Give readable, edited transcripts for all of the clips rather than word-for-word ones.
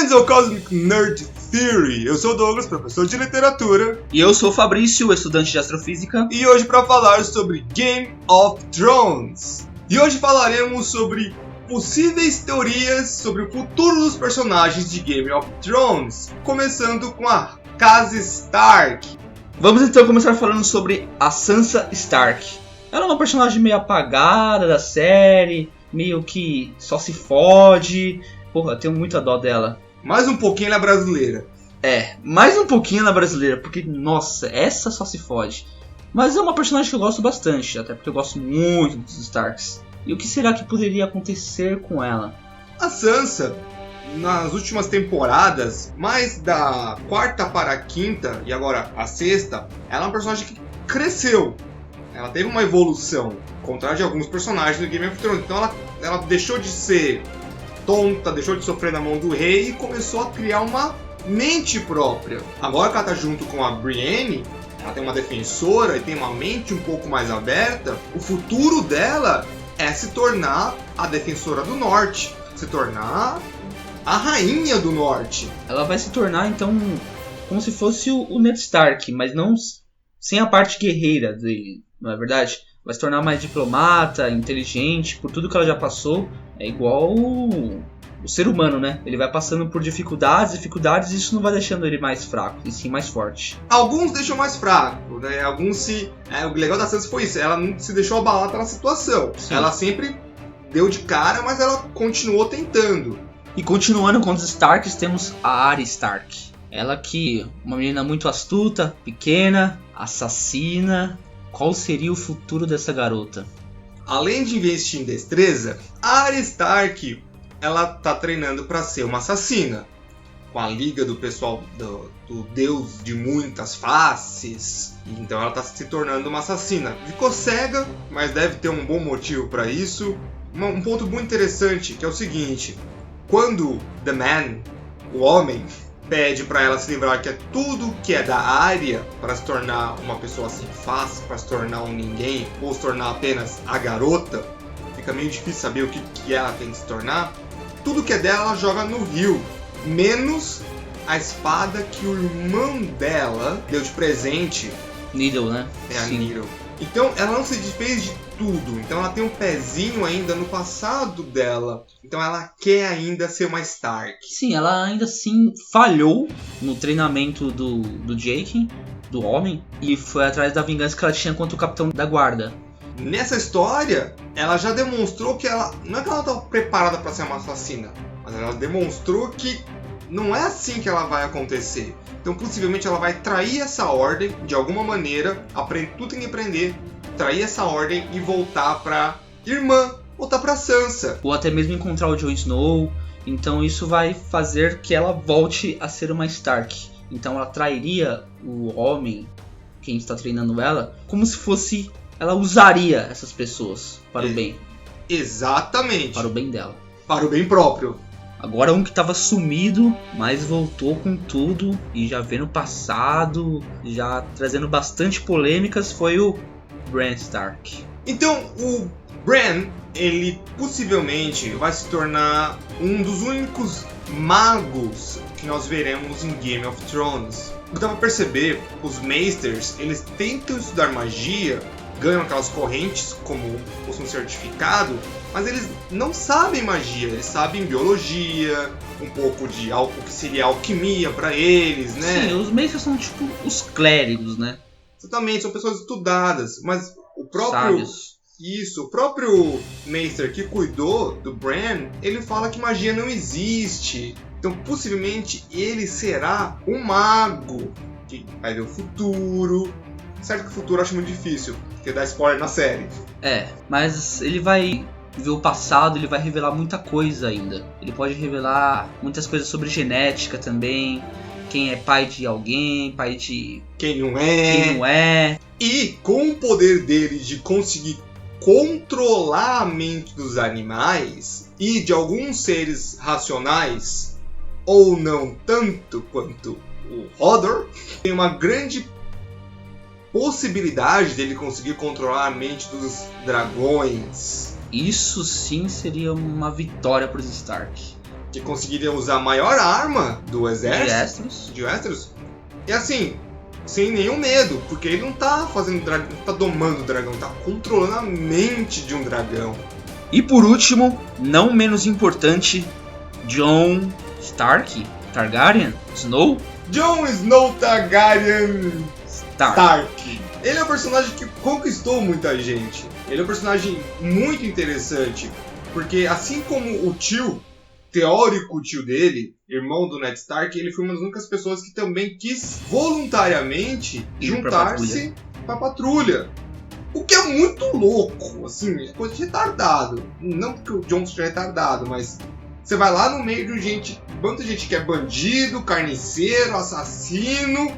Bem-vindos ao Cosmic Nerd Theory. Eu sou o Douglas, professor de literatura. E eu sou o Fabrício, estudante de astrofísica. E hoje para falar sobre Game of Thrones. E hoje falaremos sobre possíveis teorias sobre o futuro dos personagens de Game of Thrones. Começando com a Casa Stark. Vamos então começar falando sobre a Sansa Stark. Ela é uma personagem meio apagada da série, meio que só se fode. Porra, eu tenho muita dó dela. Mais um pouquinho ela é brasileira. Mais um pouquinho ela é brasileira, porque, nossa, essa só se fode. Mas é uma personagem que eu gosto bastante, até porque eu gosto muito dos Starks. E o que será que poderia acontecer com ela? A Sansa, nas últimas temporadas, mais da quarta para a quinta e agora a sexta, ela é uma personagem que cresceu. Ela teve uma evolução, ao contrário de alguns personagens do Game of Thrones. Então ela deixou de ser tonta, deixou de sofrer na mão do rei e começou a criar uma mente própria. Agora que ela tá junto com a Brienne, ela tem uma defensora e tem uma mente um pouco mais aberta, o futuro dela é se tornar a defensora do norte, se tornar a rainha do norte. Ela vai se tornar então como se fosse o Ned Stark, mas não sem a parte guerreira dele, não é verdade? Vai se tornar mais diplomata, inteligente, por tudo que ela já passou. É igual o ser humano, né? Ele vai passando por dificuldades, e isso não vai deixando ele mais fraco, e sim mais forte. Alguns deixam mais fraco, né? O legal da Sansa foi isso, ela não se deixou abalar pela situação. Sim. Ela sempre deu de cara, mas ela continuou tentando. E continuando com os Starks, temos a Arya Stark. Ela que uma menina muito astuta, pequena, assassina. Qual seria o futuro dessa garota? Além de investir em destreza, a Arya Stark, ela tá treinando para ser uma assassina. Com a liga do pessoal do Deus de muitas faces. Então ela tá se tornando uma assassina. Ficou cega, mas deve ter um bom motivo para isso. Um ponto muito interessante, que é o seguinte. Quando The Man, o homem, pede para ela se livrar que é tudo que é da Arya para se tornar uma pessoa sem face, para se tornar um ninguém, ou se tornar apenas a garota, fica meio difícil saber o que ela tem que se tornar. Tudo que é dela ela joga no rio, menos a espada que o irmão dela deu de presente. Needle, né? É a Needle. Então ela não se desfez de tudo, então ela tem um pezinho ainda no passado dela, então ela quer ainda ser uma Stark. Sim, ela ainda assim falhou no treinamento do Jaqen, do homem, e foi atrás da vingança que ela tinha contra o capitão da guarda. Nessa história, ela já demonstrou que ela, não é que ela estava preparada para ser uma assassina, mas ela demonstrou que não é assim que ela vai acontecer. Então possivelmente ela vai trair essa ordem de alguma maneira, tudo tem que aprender, trair essa ordem e voltar pra irmã, voltar pra Sansa. Ou até mesmo encontrar o Jon Snow. Então isso vai fazer que ela volte a ser uma Stark. Então ela trairia o homem, quem está treinando ela, como se fosse... Ela usaria essas pessoas para o bem. Exatamente. Para o bem dela. Para o bem próprio. Agora um que estava sumido, mas voltou com tudo e já vendo o passado, já trazendo bastante polêmicas, foi o Bran Stark. Então o Bran, ele possivelmente vai se tornar um dos únicos magos que nós veremos em Game of Thrones. O que dá pra perceber, os Maesters, eles tentam estudar magia, ganham aquelas correntes como fosse um certificado, mas eles não sabem magia, eles sabem biologia, um pouco de o que seria alquimia pra eles, né? Sim, os Maesters são tipo os clérigos, né? Exatamente, são pessoas estudadas, mas o próprio... Sábios. Isso, o próprio Maester que cuidou do Bran, ele fala que magia não existe. Então, possivelmente, ele será um mago que vai ver o futuro. Certo que o futuro eu acho muito difícil, porque dá spoiler na série. Mas ele vai ver o passado, ele vai revelar muita coisa ainda. Ele pode revelar muitas coisas sobre genética também. Quem é pai de alguém, pai de... Quem não é. E com o poder dele de conseguir controlar a mente dos animais e de alguns seres racionais, ou não tanto quanto o Hodor, tem uma grande possibilidade dele conseguir controlar a mente dos dragões. Isso sim seria uma vitória para os Stark. que conseguiria usar a maior arma do exército Westeros. de Westeros. E assim, sem nenhum medo, porque ele não tá fazendo dragão, não tá domando o dragão, tá controlando a mente de um dragão. E por último, não menos importante, Jon Stark, Targaryen, Snow, Jon Snow Targaryen Stark. Stark. Ele é um personagem que conquistou muita gente. Ele é um personagem muito interessante, porque assim como o tio, teórico tio dele, irmão do Ned Stark, ele foi uma das únicas pessoas que também quis voluntariamente juntar-se pra patrulha. O que é muito louco, assim, é coisa de retardado. Não porque o Jon seja retardado, mas você vai lá no meio de gente, bando de gente que é bandido, carniceiro, assassino,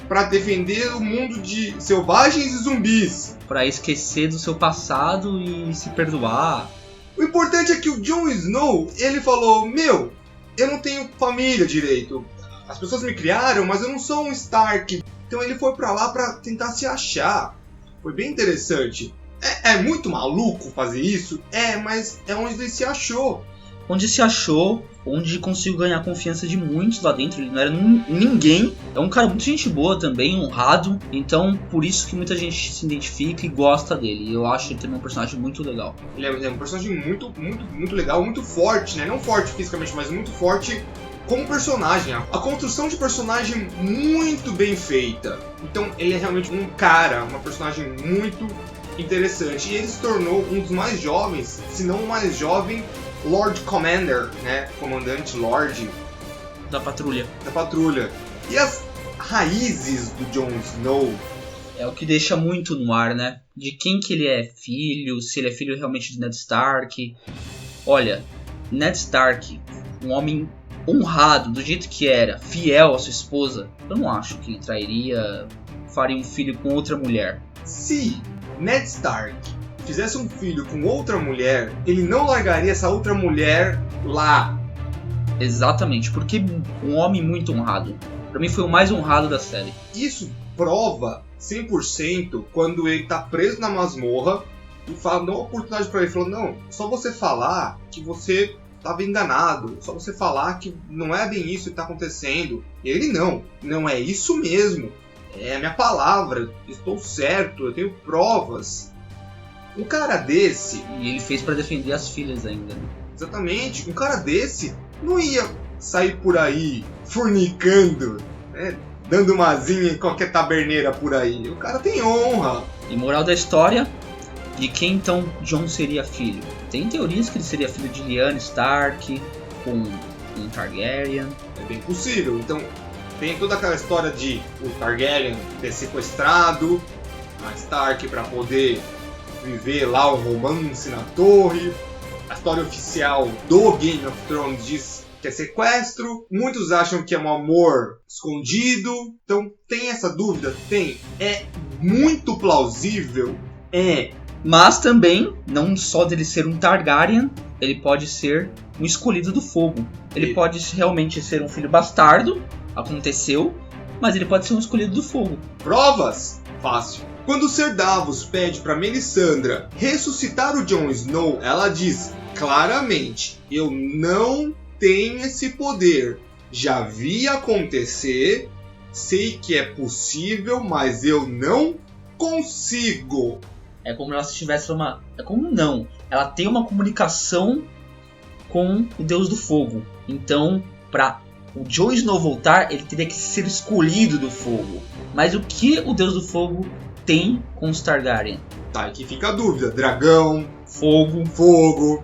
pra defender o mundo de selvagens e zumbis. Pra esquecer do seu passado e se perdoar. O importante é que o Jon Snow, ele falou, meu, eu não tenho família direito. As pessoas me criaram, mas eu não sou um Stark. Então ele foi pra lá pra tentar se achar. Foi bem interessante. É muito maluco fazer isso? Mas é onde ele se achou. Onde se achou, onde conseguiu ganhar a confiança de muitos lá dentro. Ele não era ninguém. É um cara muito gente boa também, honrado. Então, por isso que muita gente se identifica e gosta dele. E eu acho ele também um personagem muito legal. Ele é um personagem muito legal, muito forte, né? Não forte fisicamente, mas muito forte como personagem. A construção de personagem muito bem feita. Então, ele é realmente um cara, uma personagem muito interessante. E ele se tornou um dos mais jovens, se não o mais jovem, Lord Commander, né? Comandante Lord Da patrulha. E as raízes do Jon Snow É o que deixa muito no ar, né? De quem que ele é filho, se ele é filho realmente de Ned Stark. Olha, Ned Stark, um homem honrado, do jeito que era, fiel à sua esposa, eu não acho que ele trairia, faria um filho com outra mulher. Se Ned Stark fizesse um filho com outra mulher, ele não largaria essa outra mulher lá. Exatamente, porque um homem muito honrado. Pra mim foi o mais honrado da série. Isso prova 100% quando ele tá preso na masmorra e fala, dá uma oportunidade pra ele, falou, não, só você falar que você estava enganado, só você falar que não é bem isso que está acontecendo. E ele não é isso mesmo, é a minha palavra, estou certo, eu tenho provas. Um cara desse... E ele fez para defender as filhas ainda. Né? Exatamente, um cara desse não ia sair por aí fornicando, né? Dando uma zinha em qualquer taberneira por aí. O cara tem honra. E moral da história, de quem então Jon seria filho? Tem teorias que ele seria filho de Lyanna Stark, com um Targaryen. É bem possível. Então, tem toda aquela história de o Targaryen ter sequestrado a Stark para poder viver lá um romance na torre. A história oficial do Game of Thrones diz que é sequestro. Muitos acham que é um amor escondido. Então, tem essa dúvida? Tem. É muito plausível? É. Mas também, não só dele ser um Targaryen, ele pode ser um escolhido do fogo. Ele pode realmente ser um filho bastardo, aconteceu, mas ele pode ser um escolhido do fogo. Provas? Fácil. Quando o Ser Davos pede para Melisandre ressuscitar o Jon Snow, ela diz claramente, eu não tenho esse poder. Já vi acontecer, sei que é possível, mas eu não consigo. É como ela se tivesse uma... É como não. Ela tem uma comunicação com o Deus do Fogo. Então, para o Jon Snow voltar, ele teria que ser escolhido do fogo. Mas o que o Deus do Fogo tem com os Targaryen? Tá, aqui fica a dúvida. Dragão, fogo.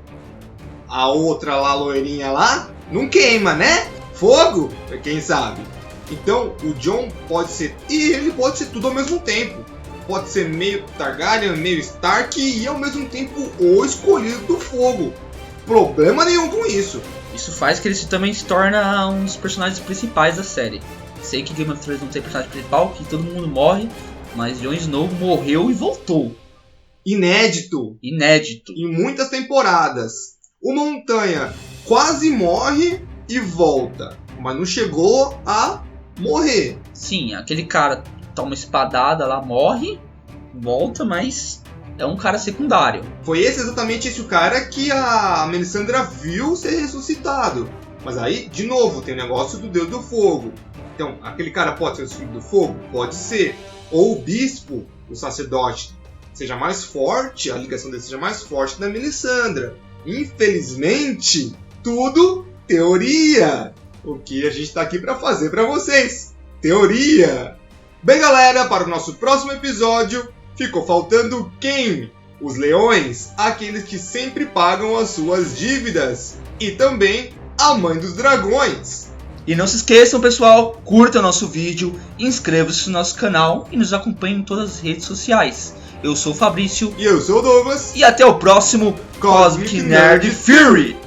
A outra lá, loirinha lá, não queima, né? Fogo, quem sabe. Então, o Jon pode ser... E ele pode ser tudo ao mesmo tempo. Pode ser meio Targaryen, meio Stark e ao mesmo tempo o escolhido do fogo. Problema nenhum com isso. Isso faz que ele também se torna um dos personagens principais da série. Sei que Game of Thrones não tem personagem principal, que todo mundo morre, mas Jon Snow morreu e voltou. Inédito. Em muitas temporadas. O Montanha quase morre e volta, mas não chegou a morrer. Sim, aquele cara toma espadada lá, morre, volta, mas é um cara secundário. Foi exatamente esse o cara que a Melisandre viu ser ressuscitado. Mas aí, de novo, tem o negócio do deus do fogo. Então, aquele cara pode ser o filho do fogo? Pode ser. Ou o bispo, o sacerdote, seja mais forte, a ligação dele seja mais forte da Melissandra. Infelizmente, tudo teoria. O que a gente está aqui para fazer para vocês. Teoria. Bem, galera, para o nosso próximo episódio, ficou faltando quem? Os leões, aqueles que sempre pagam as suas dívidas. E também a mãe dos dragões. E não se esqueçam, pessoal, curta o nosso vídeo, inscreva-se no nosso canal e nos acompanhe em todas as redes sociais. Eu sou o Fabrício. E eu sou o Douglas. E até o próximo Cosmic Nerd Fury!